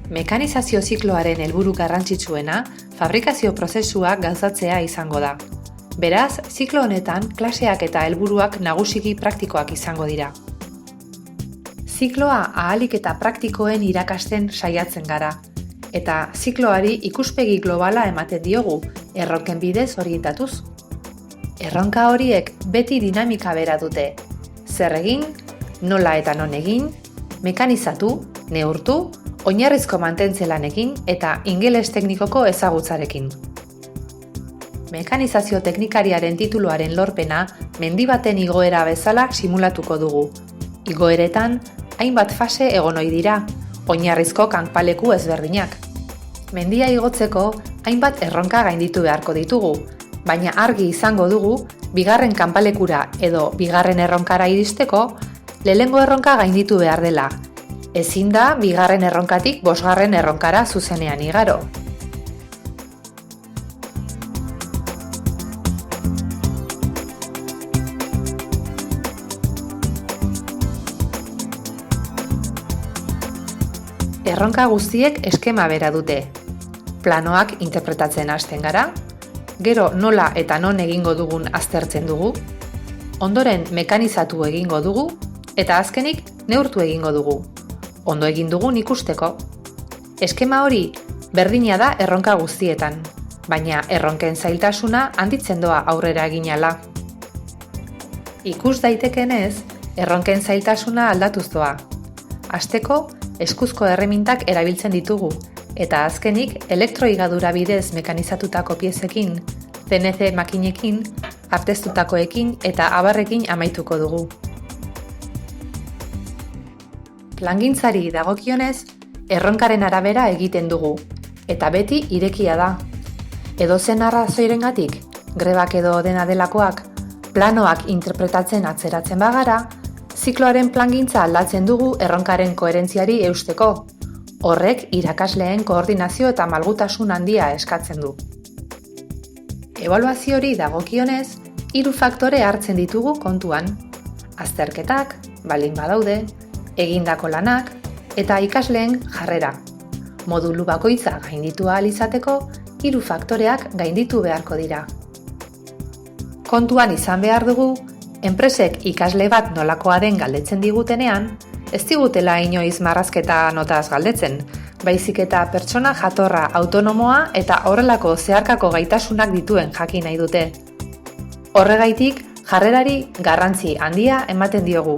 Mekanizazio zikloaren helburu garrantzitsuena fabrikazio prozesua gauzatzea izango da. Beraz, ziklo honetan klaseak eta helburuak nagusiki praktikoak izango dira. Zikloa ahalik eta praktikoen irakasten saiatzen gara, eta zikloari ikuspegi globala ematen diogu, erronken bidez orientatuz. Erronka horiek beti dinamika bera dute. Zer egin, nola eta non egin, mekanizatu, neurtu, oinarrizko mantentze lanekin eta ingeles teknikoko ezagutzarekin. Mekanizazio teknikariaren tituluaren lorpena mendi baten igoera bezala simulatuko dugu. Igoeretan, hainbat fase egon ohi dira, oinarrizko kanpaleku ezberdinak. Mendia igotzeko hainbat erronka gainditu beharko ditugu, baina argi izango dugu, bigarren kanpalekura edo bigarren erronkara iristeko, lehenengo erronka gainditu behar dela. Ezin da bigarren erronkatik bosgarren erronkara zuzenean igaro. Erronka guztiek eskema bera dute. Planoak interpretatzen hasten gara, gero nola eta non egingo dugun aztertzen dugu, ondoren mekanizatu egingo dugu, eta azkenik neurtu egingo dugu. Ondo egin dugun ikusteko. Eskema hori berdina da erronka guztietan, baina erronken zailtasuna handitzen doa aurrera eginala. Ikus daitekenez, erronken zailtasuna aldatuz doa. Hasteko, eskuzko erremintak erabiltzen ditugu, eta azkenik elektroigadura bidez mekanizatutako piezekin, CNC makinekin, arteztutakoekin eta abarrekin amaituko dugu. Plangintzari dagokionez, erronkaren arabera egiten dugu, eta beti irekia da. Edozen arrazoirengatik, grebak edo dena delakoak, planoak interpretatzen atzeratzen bagara, zikloaren plangintza aldatzen dugu erronkaren koherentziari eusteko. Horrek irakasleen koordinazio eta malgutasun handia eskatzen du. Ebaluaziori dagokionez, 3 faktore hartzen ditugu kontuan. Azterketak, baldin badaude, egindako lanak eta ikasleen jarrera. Modulu bakoitza gainditu ahal izateko, 3 faktoreak gainditu beharko dira. Kontuan izan behar dugu, enpresek ikasle bat nolakoa den galdetzen digutenean, ez digutela inoiz marrazketa notaz galdetzen, baizik eta pertsona jatorra autonomoa eta horrelako zeharkako gaitasunak dituen jakin nahi dute. Horregaitik, jarrerari garrantzi handia ematen diogu.